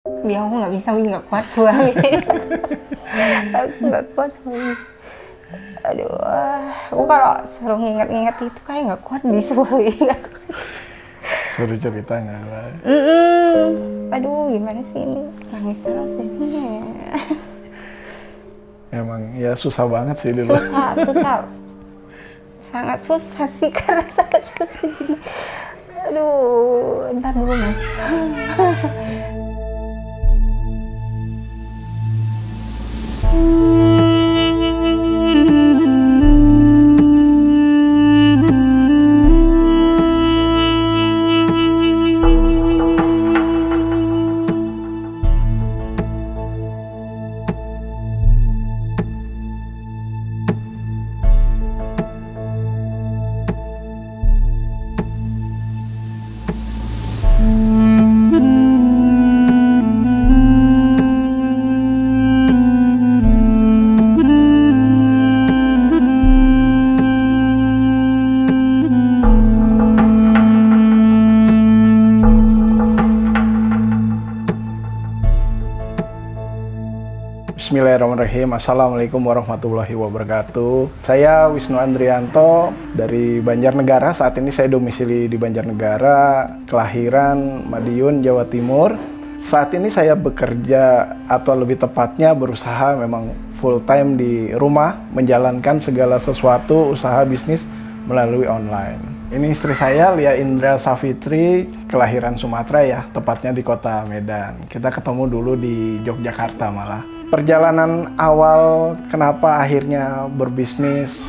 Dia aku nggak bisa, nggak kuat suami. Aku nggak kuat suami. Aduh, aku kalau selalu nginget-nginget itu kayak nggak kuat di suami. Nggak kuat. Suruh cerita nggak kuat. Aduh, gimana sih ini? Nangis terus ini. Emang ya susah banget sih dulu. Susah. Sangat susah sih, karena sangat susah jadi. Aduh, ntar dulu Mas. Bismillahirrahmanirrahim. Assalamualaikum warahmatullahi wabarakatuh. Saya Wisnu Andrianto dari Banjarnegara. Saat ini saya domisili di Banjarnegara, kelahiran Madiun, Jawa Timur. Saat ini saya bekerja, atau lebih tepatnya berusaha memang full time di rumah, menjalankan segala sesuatu usaha bisnis melalui online. Ini istri saya, Lia Indra Safitri, kelahiran Sumatera ya, tepatnya di kota Medan. Kita ketemu dulu di Yogyakarta malah. Perjalanan awal kenapa akhirnya berbisnis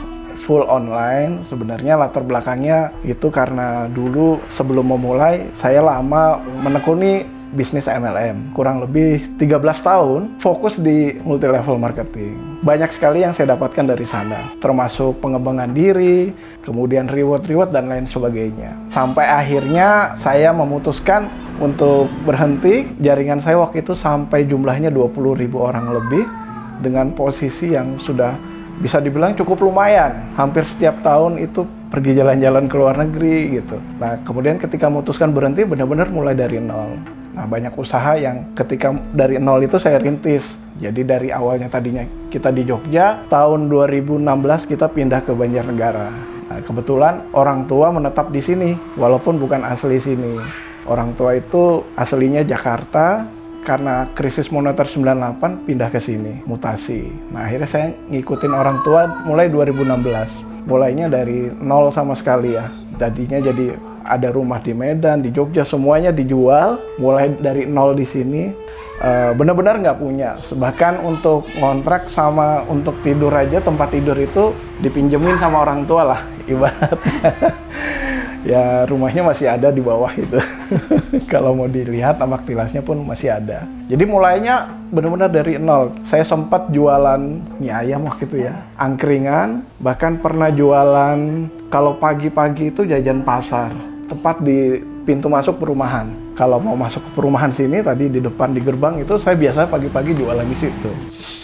full online, sebenarnya latar belakangnya itu karena dulu sebelum memulai, saya lama menekuni bisnis MLM. Kurang lebih 13 tahun fokus di multi level marketing. Banyak sekali yang saya dapatkan dari sana, termasuk pengembangan diri, kemudian reward dan lain sebagainya. Sampai akhirnya saya memutuskan untuk berhenti. Jaringan saya waktu itu sampai jumlahnya 20.000 orang lebih, dengan posisi yang sudah bisa dibilang cukup lumayan. Hampir setiap tahun itu pergi jalan-jalan ke luar negeri gitu. Nah, kemudian ketika memutuskan berhenti, benar-benar mulai dari nol. Nah, banyak usaha yang ketika dari nol itu saya rintis. Jadi dari awalnya tadinya kita di Jogja, tahun 2016 kita pindah ke Banjarnegara. Nah, kebetulan orang tua menetap di sini, walaupun bukan asli sini. Orang tua itu aslinya Jakarta, karena krisis moneter 98 pindah ke sini, mutasi. Nah, akhirnya saya ngikutin orang tua mulai 2016. Mulainya dari nol sama sekali ya. Tadinya jadi ada rumah di Medan, di Jogja, semuanya dijual. Mulai dari nol di sini, benar-benar nggak punya. Bahkan untuk ngontrak sama untuk tidur aja, tempat tidur itu dipinjemin sama orang tua lah, ibaratnya. Ya, rumahnya masih ada di bawah itu. Kalau mau dilihat tambak tilasnya pun masih ada. Jadi mulainya benar-benar dari nol. Saya sempat jualan mie ayam waktu itu ya, angkringan, bahkan pernah jualan kalau pagi-pagi itu jajan pasar, tepat di pintu masuk perumahan. Kalau mau masuk ke perumahan sini, tadi di depan di gerbang itu saya biasa pagi-pagi jualan di situ.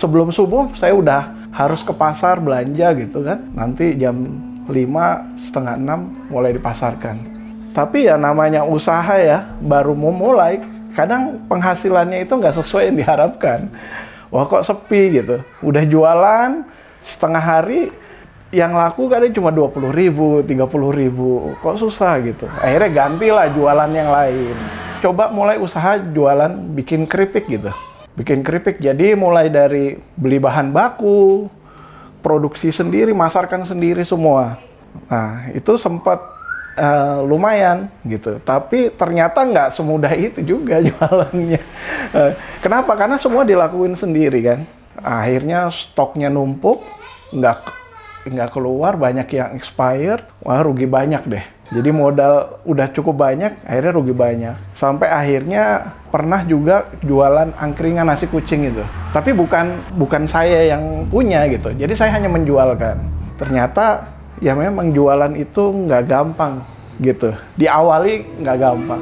Sebelum subuh saya udah harus ke pasar belanja gitu kan. Nanti jam 5, setengah 6 mulai dipasarkan. Tapi ya namanya usaha ya, baru mau mulai, kadang penghasilannya itu nggak sesuai yang diharapkan. Wah, kok sepi gitu. Udah jualan setengah hari, yang laku kadang cuma 20.000, 30.000. Kok susah gitu. Akhirnya gantilah jualan yang lain. Coba mulai usaha jualan bikin keripik gitu. Bikin keripik, jadi mulai dari beli bahan baku, produksi sendiri, masarkan sendiri semua. Nah, itu sempat lumayan gitu. Tapi ternyata nggak semudah itu juga jualannya. Kenapa? Karena semua dilakuin sendiri kan. Akhirnya stoknya numpuk, nggak keluar, banyak yang expired. Wah, rugi banyak deh. Jadi modal udah cukup banyak, akhirnya rugi banyak. Sampai akhirnya pernah juga jualan angkringan nasi kucing itu. Tapi bukan saya yang punya gitu. Jadi saya hanya menjualkan. Ternyata ya memang jualan itu nggak gampang gitu. Diawali nggak gampang.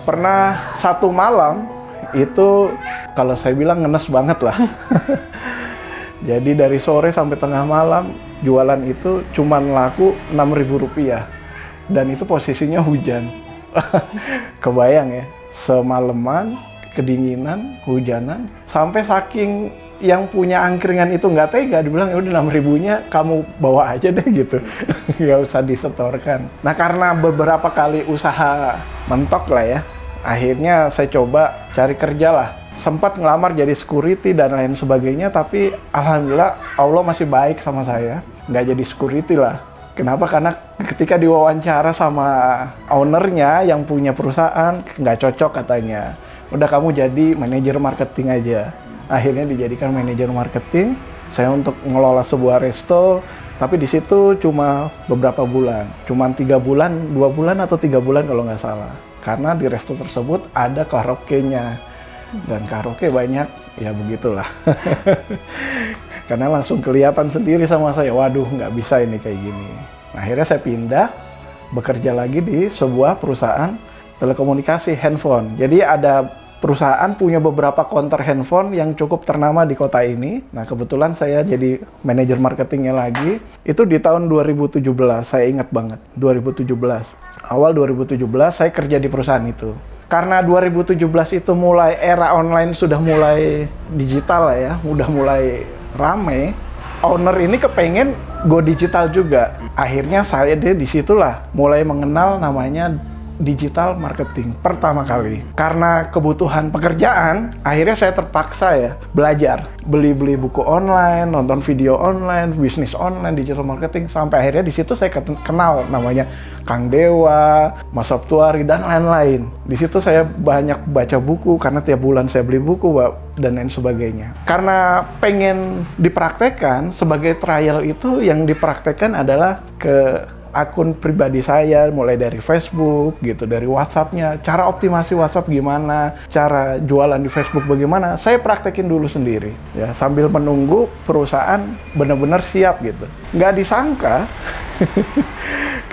Pernah satu malam itu, kalau saya bilang ngenes banget lah. Jadi dari sore sampai tengah malam jualan itu cuman laku Rp6.000. Dan itu posisinya hujan. Kebayang ya, semalaman, kedinginan, hujanan, sampai saking yang punya angkringan itu nggak tega, dibilang ya udah 6.000-nya kamu bawa aja deh gitu, nggak usah disetorkan. Nah karena beberapa kali usaha mentok lah ya, akhirnya saya coba cari kerja lah. Sempat ngelamar jadi security dan lain sebagainya, tapi alhamdulillah Allah masih baik sama saya, nggak jadi security lah. Kenapa? Karena ketika diwawancara sama ownernya yang punya perusahaan, nggak cocok katanya. Udah kamu jadi manajer marketing aja. Akhirnya dijadikan manajer marketing, saya untuk ngelola sebuah resto, tapi di situ cuma beberapa bulan. Cuma 3 bulan, 2 bulan atau 3 bulan kalau nggak salah. Karena di resto tersebut ada karaoke-nya. Dan karaoke banyak, ya begitulah. Karena langsung kelihatan sendiri sama saya, waduh nggak bisa ini kayak gini. Nah, akhirnya saya pindah, bekerja lagi di sebuah perusahaan telekomunikasi handphone. Jadi ada perusahaan punya beberapa counter handphone yang cukup ternama di kota ini. Nah, kebetulan saya jadi manajer marketingnya lagi. Itu di tahun 2017, saya ingat banget, 2017. Awal 2017 saya kerja di perusahaan itu. Karena 2017 itu mulai era online, sudah mulai digital lah ya, udah mulai rame, owner ini kepengen go digital juga. Akhirnya saya disitulah mulai mengenal namanya digital marketing pertama kali. Karena kebutuhan pekerjaan, akhirnya saya terpaksa ya belajar. Beli-beli buku online, nonton video online, bisnis online, digital marketing. Sampai akhirnya di situ saya kenal namanya Kang Dewa, Mas Sabtuari, dan lain-lain. Di situ saya banyak baca buku, karena tiap bulan saya beli buku, dan lain sebagainya. Karena pengen dipraktekkan, sebagai trial itu yang dipraktekkan adalah ke akun pribadi saya, mulai dari Facebook gitu, dari WhatsApp-nya, cara optimasi WhatsApp gimana, cara jualan di Facebook bagaimana, saya praktekin dulu sendiri ya, sambil menunggu perusahaan benar-benar siap gitu. Nggak disangka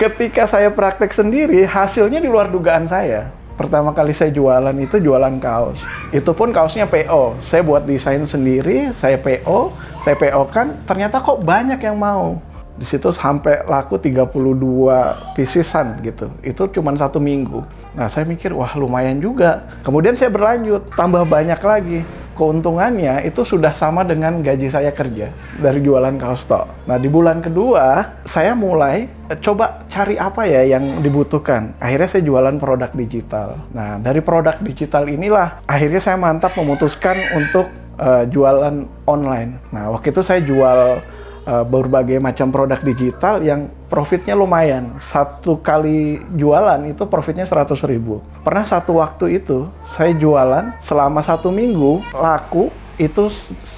ketika saya praktek sendiri, hasilnya di luar dugaan saya. Pertama kali saya jualan itu jualan kaos. Itu pun kaosnya PO. Saya buat desain sendiri, saya PO kan, ternyata kok banyak yang mau. Di situ sampai laku 32 pieces-an gitu. Itu cuma 1 minggu. Nah, saya mikir, wah lumayan juga. Kemudian saya berlanjut, tambah banyak lagi. Keuntungannya itu sudah sama dengan gaji saya kerja dari jualan kaos tok. Nah, di bulan kedua, saya mulai coba cari apa ya yang dibutuhkan. Akhirnya saya jualan produk digital. Nah, dari produk digital inilah akhirnya saya mantap memutuskan untuk jualan online. Nah, waktu itu saya jual berbagai macam produk digital yang profitnya lumayan. 1 kali jualan itu profitnya 100.000. Pernah satu waktu itu saya jualan selama 1 minggu laku itu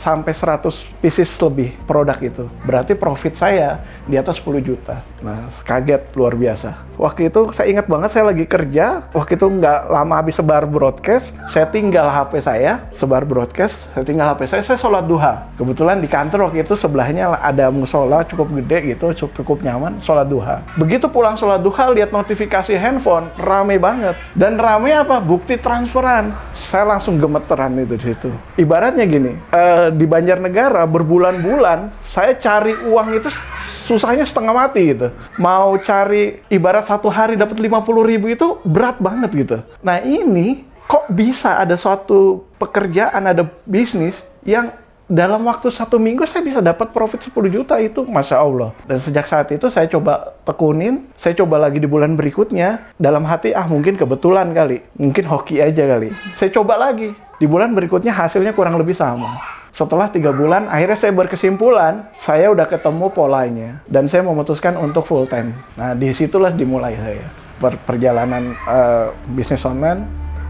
sampai 100 pieces lebih produk itu. Berarti profit saya di atas 10 juta. Nah, kaget luar biasa. Waktu itu saya ingat banget, saya lagi kerja. Waktu itu nggak lama habis sebar broadcast, saya tinggal HP saya, sebar broadcast, saya tinggal HP saya sholat duha. Kebetulan di kantor waktu itu sebelahnya ada musola cukup gede gitu, cukup nyaman, sholat duha. Begitu pulang sholat duha, lihat notifikasi handphone, rame banget. Dan rame apa? Bukti transferan. Saya langsung gemeteran itu di situ. Ibaratnya gini, di Banjarnegara berbulan-bulan saya cari uang itu susahnya setengah mati gitu. Mau cari ibarat 1 hari dapat 50.000 itu berat banget gitu. Nah, ini kok bisa ada suatu pekerjaan, ada bisnis yang dalam waktu 1 minggu saya bisa dapat profit 10 juta itu, Masya Allah. Dan sejak saat itu saya coba tekunin, saya coba lagi di bulan berikutnya, dalam hati, mungkin kebetulan kali, mungkin hoki aja kali. Saya coba lagi, di bulan berikutnya hasilnya kurang lebih sama. Setelah 3 bulan, akhirnya saya berkesimpulan, saya udah ketemu polanya, dan saya memutuskan untuk full time. Nah, disitulah dimulai saya. Perjalanan bisnis online,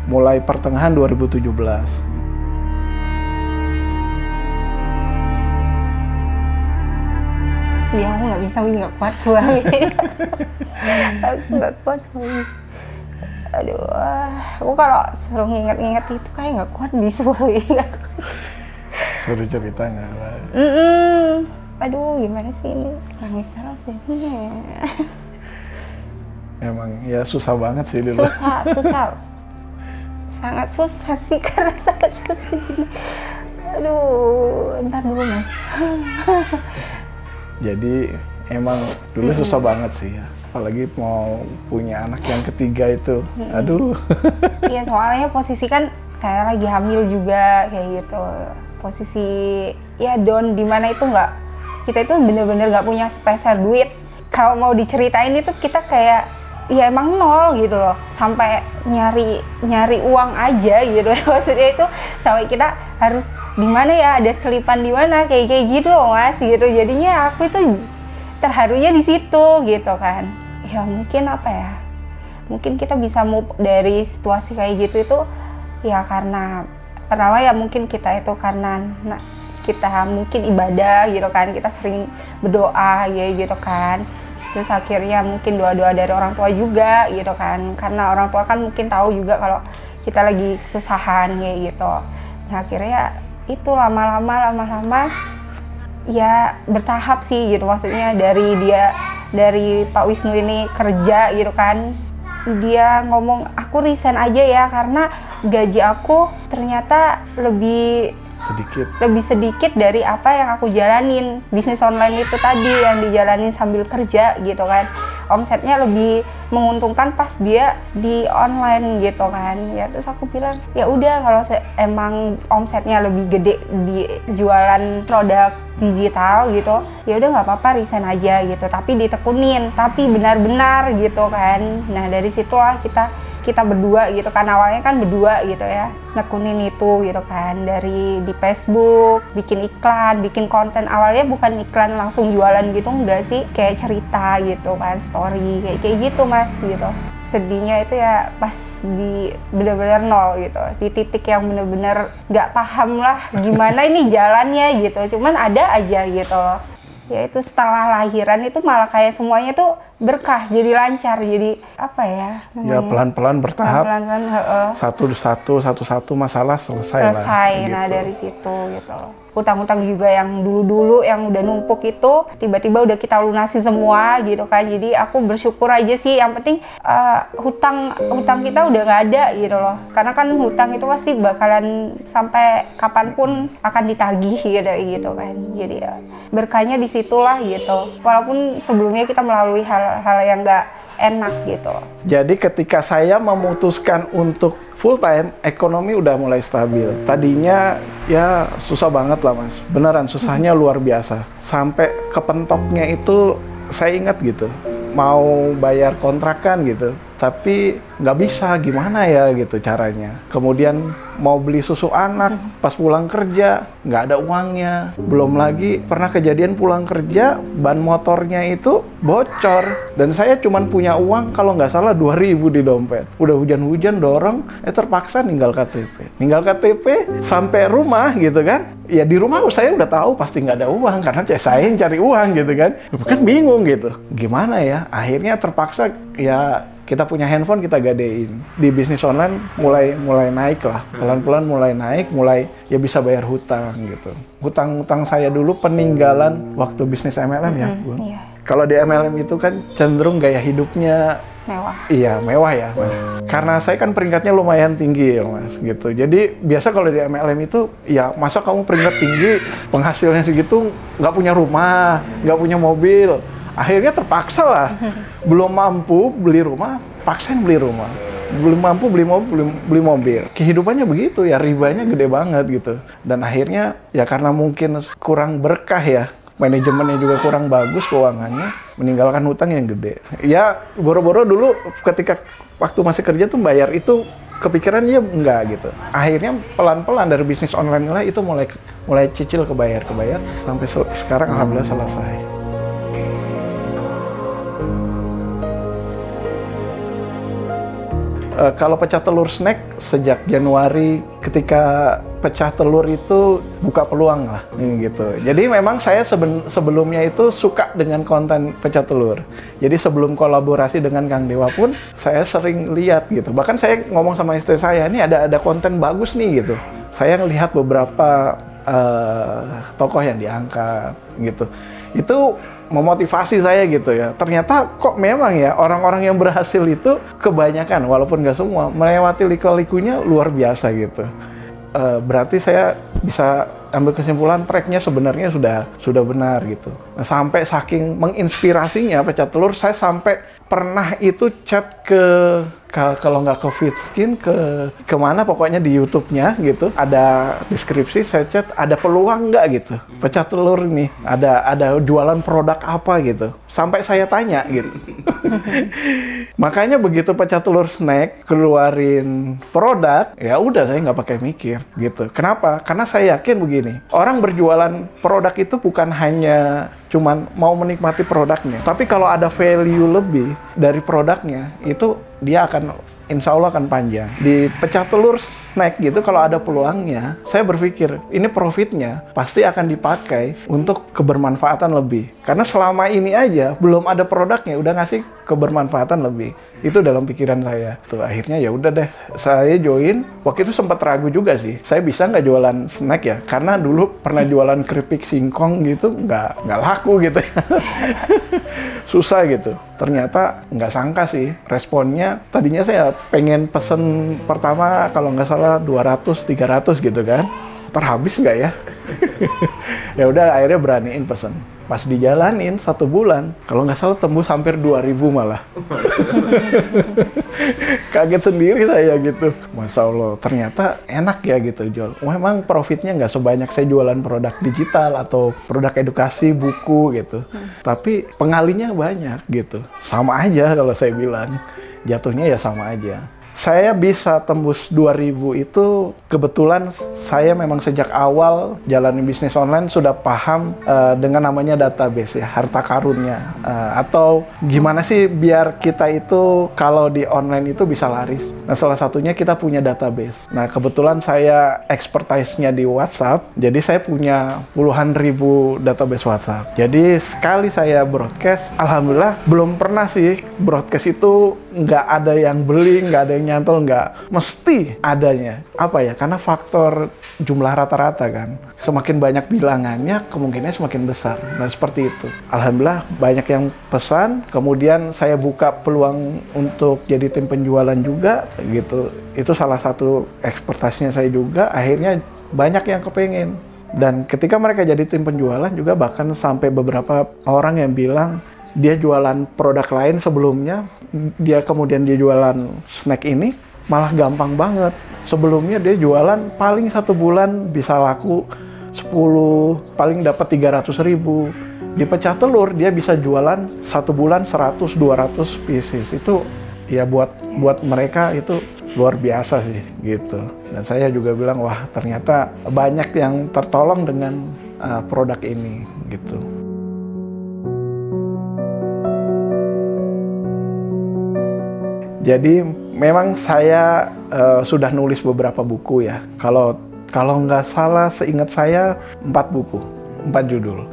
mulai pertengahan 2017. Ya, aku nggak bisa, nggak kuat suami. Aku nggak kuat suami. Aduh, aku kalau suruh nginget-nginget itu kayak nggak kuat di suami. Suruh cerita nggak kuat. Aduh, gimana sih ini? Nangis terus ya. Emang ya susah banget sih dulu. Susah. Sangat susah sih, karena sangat susah. Aduh, ntar dulu Mas. Jadi emang dulu susah banget sih ya. Apalagi mau punya anak yang ketiga itu. Aduh. Iya, soalnya posisi kan saya lagi hamil juga kayak gitu. Posisi ya down dimana itu kita itu bener-bener nggak punya spesial duit. Kalau mau diceritain itu kita kayak ya emang nol gitu loh, sampai nyari uang aja gitu. Maksudnya itu sampai kita harus di mana ya, ada selipan di mana kayak gitu loh Mas gitu. Jadinya aku itu terharunya di situ gitu kan. Ya mungkin apa ya, mungkin kita bisa move dari situasi kayak gitu itu ya karena pertama ya mungkin kita itu karena kita mungkin ibadah gitu kan, kita sering berdoa ya gitu kan. Terus akhirnya mungkin doa-doa dari orang tua juga gitu kan, karena orang tua kan mungkin tahu juga kalau kita lagi kesusahan kayak gitu. Nah akhirnya itu lama-lama ya bertahap sih gitu, maksudnya dari Pak Wisnu ini kerja gitu kan, dia ngomong aku resign aja ya karena gaji aku ternyata lebih sedikit dari apa yang aku jalanin. Bisnis online itu tadi yang dijalanin sambil kerja gitu kan, omsetnya lebih menguntungkan pas dia di online gitu kan. Ya terus aku bilang ya udah kalau emang omsetnya lebih gede di jualan produk digital gitu, ya udah nggak apa-apa resign aja gitu, tapi ditekunin, tapi benar-benar gitu kan. Nah dari situlah kita berdua gitu kan, awalnya kan berdua gitu ya, nekunin itu gitu kan, dari di Facebook, bikin iklan, bikin konten. Awalnya bukan iklan langsung jualan gitu, enggak sih, kayak cerita gitu kan, story, kayak gitu Mas gitu. Sedihnya itu ya pas di bener-bener nol gitu, di titik yang bener-bener nggak paham lah gimana ini jalannya gitu, cuman ada aja gitu loh. Ya itu setelah lahiran itu malah kayak semuanya tuh berkah, jadi lancar, jadi apa ya namanya? Ya pelan-pelan bertahap, pelan-pelan satu masalah selesai lah, nah gitu. dari situ gitu loh. Hutang-hutang juga yang dulu yang udah numpuk itu tiba-tiba udah kita lunasi semua gitu kan. Jadi aku bersyukur aja sih, yang penting hutang kita udah nggak ada gitu loh, karena kan hutang itu pasti bakalan sampai kapanpun akan ditagih gitu kan. Jadi ya berkahnya di situlah gitu, walaupun sebelumnya kita melalui hal-hal yang nggak enak gitu. Jadi ketika saya memutuskan untuk full time, ekonomi udah mulai stabil. Tadinya ya susah banget lah Mas, beneran susahnya luar biasa. Sampai kepentoknya itu saya ingat gitu, mau bayar kontrakan gitu, tapi nggak bisa, gimana ya gitu caranya. Kemudian mau beli susu anak, pas pulang kerja nggak ada uangnya. Belum lagi pernah kejadian pulang kerja ban motornya itu bocor, dan saya cuman punya uang kalau nggak salah 2.000 di dompet. Udah hujan-hujan dorong, terpaksa ninggal KTP sampai rumah gitu kan. Ya di rumah saya udah tahu pasti nggak ada uang, karena saya yang cari uang gitu kan. Kan bingung gitu, gimana ya. Akhirnya terpaksa ya kita punya handphone, kita gadein. Di bisnis online mulai naik lah, pelan-pelan mulai naik, mulai ya bisa bayar hutang gitu. Hutang saya dulu peninggalan waktu bisnis MLM ya, Bu. Iya. Kalau di MLM itu kan cenderung gaya hidupnya mewah. Iya, mewah ya, Mas. Karena saya kan peringkatnya lumayan tinggi ya, Mas, gitu. Jadi biasa kalau di MLM itu, ya masa kamu peringkat tinggi, penghasilannya segitu, nggak punya rumah, nggak punya mobil. Akhirnya terpaksa lah, belum mampu beli rumah, paksain beli rumah. Belum mampu beli mobil. Kehidupannya begitu ya, ribanya gede banget gitu. Dan akhirnya ya karena mungkin kurang berkah ya, manajemennya juga kurang bagus keuangannya, meninggalkan hutang yang gede. Ya boro-boro dulu ketika waktu masih kerja tuh bayar itu kepikirannya enggak gitu. Akhirnya pelan-pelan dari bisnis online lah itu mulai cicil kebayar sampai sekarang alhamdulillah selesai. Kalau pecah telur snack sejak Januari, ketika pecah telur itu buka peluang lah gitu. Jadi memang saya sebelumnya itu suka dengan konten pecah telur. Jadi sebelum kolaborasi dengan Kang Dewa pun saya sering lihat gitu. Bahkan saya ngomong sama istri saya, ini ada konten bagus nih gitu. Saya ngelihat beberapa tokoh yang diangkat gitu. Itu memotivasi saya gitu ya. Ternyata kok memang ya orang-orang yang berhasil itu kebanyakan, walaupun nggak semua, melewati liku-likunya luar biasa gitu. Berarti saya bisa ambil kesimpulan tracknya sebenarnya sudah benar gitu. Nah, sampai saking menginspirasinya pecah telur, saya sampai pernah itu chat kalau nggak ke Fitskin, ke mana pokoknya di YouTube-nya gitu, ada deskripsi, saya chat ada peluang nggak gitu pecah telur ini, ada jualan produk apa gitu, sampai saya tanya gitu. Makanya begitu pecah telur snack keluarin produk, ya udah saya nggak pakai mikir gitu. Kenapa? Karena saya yakin begini, orang berjualan produk itu bukan hanya cuman mau menikmati produknya, tapi kalau ada value lebih dari produknya, itu dia akan, insya Allah akan panjang. Di pecah telur snack gitu, kalau ada peluangnya, saya berpikir ini profitnya pasti akan dipakai untuk kebermanfaatan lebih. Karena selama ini aja belum ada produknya, udah ngasih kebermanfaatan lebih. Itu dalam pikiran saya. Tuh akhirnya ya udah deh, saya join. Waktu itu sempat ragu juga sih, saya bisa nggak jualan snack ya? Karena dulu pernah jualan keripik singkong gitu, nggak laku gitu. Susah gitu. Ternyata nggak sangka sih responnya. Tadinya saya pengen pesen pertama kalau nggak salah 200-300 gitu kan. Ntar habis nggak ya? Ya udah akhirnya beraniin pesen. Pas dijalanin 1 bulan, kalau nggak salah tembus hampir 2.000 malah. Kaget sendiri saya gitu. Masya Allah, ternyata enak ya gitu jual. Memang profitnya nggak sebanyak saya jualan produk digital atau produk edukasi, buku gitu. Tapi pengalinya banyak gitu. Sama aja kalau saya bilang. Jatuhnya ya sama aja. Saya bisa tembus 2.000 itu kebetulan saya memang sejak awal jalanin bisnis online sudah paham dengan namanya database ya, harta karunnya. Atau gimana sih biar kita itu kalau di online itu bisa laris. Nah salah satunya kita punya database. Nah kebetulan saya expertise-nya di WhatsApp, jadi saya punya puluhan ribu database WhatsApp. Jadi sekali saya broadcast, alhamdulillah belum pernah sih broadcast itu nggak ada yang beli, nggak ada yang nyantol, nggak mesti adanya. Apa ya, karena faktor jumlah rata-rata kan. Semakin banyak bilangannya, kemungkinannya semakin besar. Nah seperti itu. Alhamdulillah banyak yang pesan, kemudian saya buka peluang untuk jadi tim penjualan juga gitu. Itu salah satu ekspertasinya saya juga, akhirnya banyak yang kepengen. Dan ketika mereka jadi tim penjualan juga bahkan sampai beberapa orang yang bilang dia jualan produk lain sebelumnya, dia jualan snack ini malah gampang banget. Sebelumnya dia jualan paling 1 bulan bisa laku 10, paling dapat 300.000. Di pecah telur dia bisa jualan 1 bulan 100-200 pieces. Itu ya buat mereka itu luar biasa sih gitu. Dan saya juga bilang wah ternyata banyak yang tertolong dengan produk ini gitu. Jadi memang saya sudah nulis beberapa buku ya. Kalau nggak salah seingat saya 4 buku, 4 judul.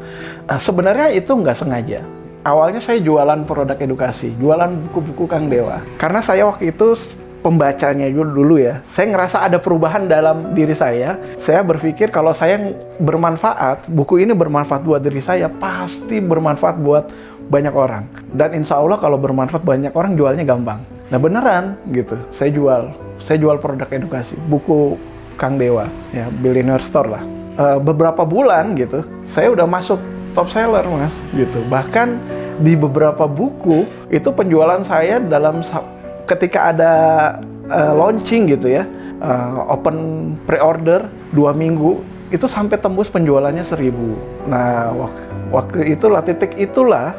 Sebenarnya itu nggak sengaja. Awalnya saya jualan produk edukasi, jualan buku-buku Kang Dewa. Karena saya waktu itu pembacanya dulu ya, saya ngerasa ada perubahan dalam diri saya. Saya berpikir kalau saya bermanfaat, buku ini bermanfaat buat diri saya, pasti bermanfaat buat banyak orang. Dan insya Allah kalau bermanfaat banyak orang, jualnya gampang. Nah beneran gitu, saya jual produk edukasi, buku Kang Dewa, ya Billionaire Store lah. Beberapa bulan gitu, saya udah masuk top seller mas, gitu. Bahkan di beberapa buku itu penjualan saya ketika ada launching gitu ya, open pre-order 2 minggu, itu sampai tembus penjualannya 1.000. Nah waktu itulah titik itulah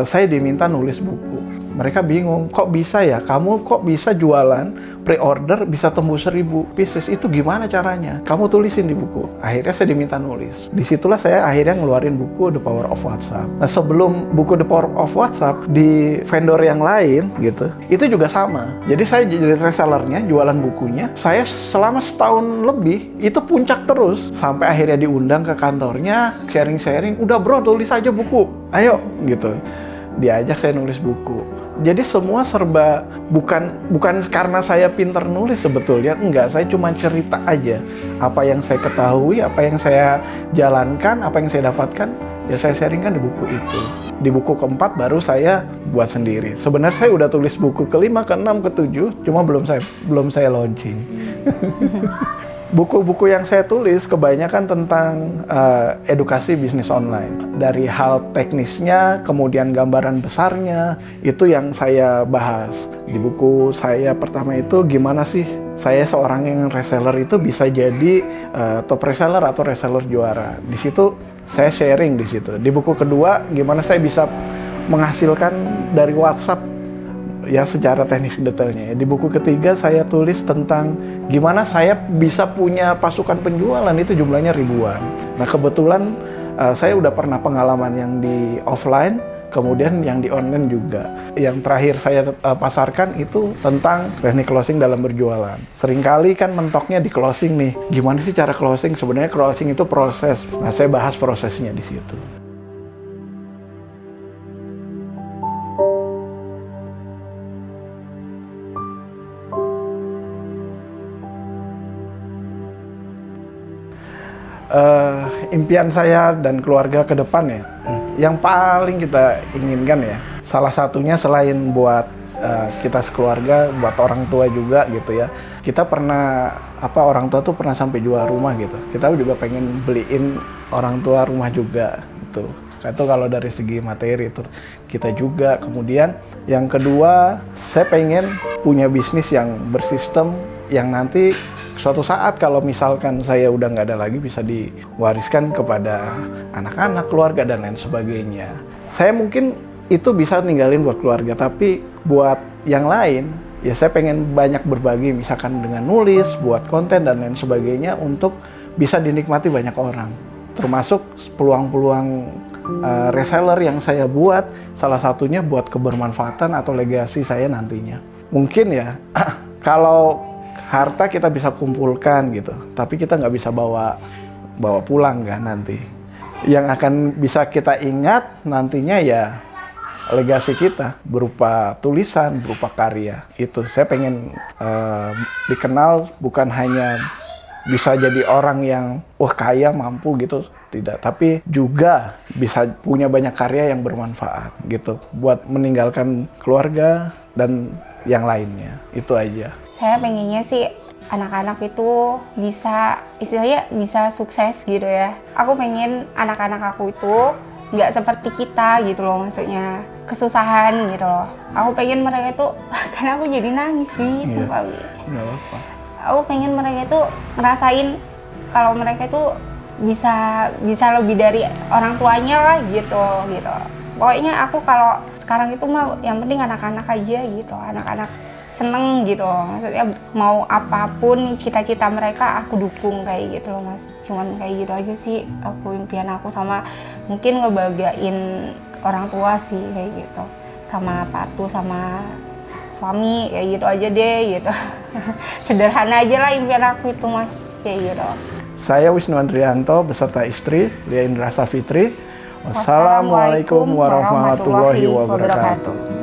saya diminta nulis buku. Mereka bingung, kok bisa ya? Kamu kok bisa jualan pre-order bisa tembus 1.000 pieces? Itu gimana caranya? Kamu tulisin di buku. Akhirnya saya diminta nulis. Disitulah saya akhirnya ngeluarin buku The Power of WhatsApp. Nah sebelum buku The Power of WhatsApp di vendor yang lain gitu, itu juga sama. Jadi saya jadi resellernya, jualan bukunya. Saya selama setahun lebih itu puncak terus sampai akhirnya diundang ke kantornya, sharing-sharing. Udah bro, tulis aja buku. Ayo gitu. Diajak saya nulis buku. Jadi semua serba bukan karena saya pintar nulis sebetulnya, enggak, saya cuma cerita aja apa yang saya ketahui, apa yang saya jalankan, apa yang saya dapatkan, ya saya sharingkan di buku itu. Di buku keempat baru saya buat sendiri. Sebenarnya saya udah tulis buku ke-5, ke-6, ke-7, cuma belum saya launching. Buku-buku yang saya tulis kebanyakan tentang edukasi bisnis online. Dari hal teknisnya, kemudian gambaran besarnya, itu yang saya bahas. Di buku saya pertama itu gimana sih saya seorang yang reseller itu bisa jadi top reseller atau reseller juara. Di situ saya sharing di situ. Di buku kedua gimana saya bisa menghasilkan dari WhatsApp ya secara teknis detailnya. Di buku ketiga saya tulis tentang gimana saya bisa punya pasukan penjualan itu jumlahnya ribuan. Nah kebetulan saya udah pernah pengalaman yang di offline, kemudian yang di online juga. Yang terakhir saya pasarkan itu tentang teknik closing dalam berjualan. Seringkali kan mentoknya di closing nih. Gimana sih cara closing? Sebenarnya closing itu proses. Nah saya bahas prosesnya di situ. Impian saya dan keluarga ke depan ya, yang paling kita inginkan ya, salah satunya selain buat kita sekeluarga, buat orang tua juga gitu ya. Kita pernah, orang tua tuh pernah sampai jual rumah gitu. Kita juga pengen beliin orang tua rumah juga gitu. Itu kalau dari segi materi itu kita juga. Kemudian yang kedua, saya pengen punya bisnis yang bersistem, yang nanti suatu saat kalau misalkan saya udah nggak ada lagi bisa diwariskan kepada anak-anak, keluarga, dan lain sebagainya. Saya mungkin itu bisa ninggalin buat keluarga, tapi buat yang lain, ya saya pengen banyak berbagi, misalkan dengan nulis, buat konten, dan lain sebagainya untuk bisa dinikmati banyak orang. Termasuk peluang-peluang reseller yang saya buat, salah satunya buat kebermanfaatan atau legasi saya nantinya. Mungkin ya, kalau harta kita bisa kumpulkan gitu, tapi kita nggak bisa bawa pulang kan nanti. Yang akan bisa kita ingat nantinya ya legasi kita berupa tulisan, berupa karya. Itu saya pengen dikenal bukan hanya bisa jadi orang yang kaya, mampu gitu, tidak, tapi juga bisa punya banyak karya yang bermanfaat gitu buat meninggalkan keluarga dan yang lainnya. Itu aja. Saya pengennya sih anak-anak itu bisa, istilahnya bisa sukses gitu ya. Aku pengen anak-anak aku itu nggak seperti kita gitu loh, maksudnya kesusahan gitu loh. Aku pengen mereka itu, karena aku jadi nangis sumpah. Nggak apa. Aku pengen mereka itu ngerasain kalau mereka itu bisa lebih dari orang tuanya lah gitu. Pokoknya aku kalau sekarang itu mah yang penting anak-anak aja gitu, anak-anak seneng gitu loh. Maksudnya mau apapun cita-cita mereka aku dukung kayak gitu loh Mas. Cuman kayak gitu aja sih aku impian aku, sama mungkin ngebahagiain orang tua sih kayak gitu, sama patu sama suami kayak gitu aja deh gitu. Sederhana aja lah impian aku itu Mas, kayak gitu. Saya Wisnu Andrianto beserta istri Lia Indra Safitri. Wassalamualaikum warahmatullahi wabarakatuh.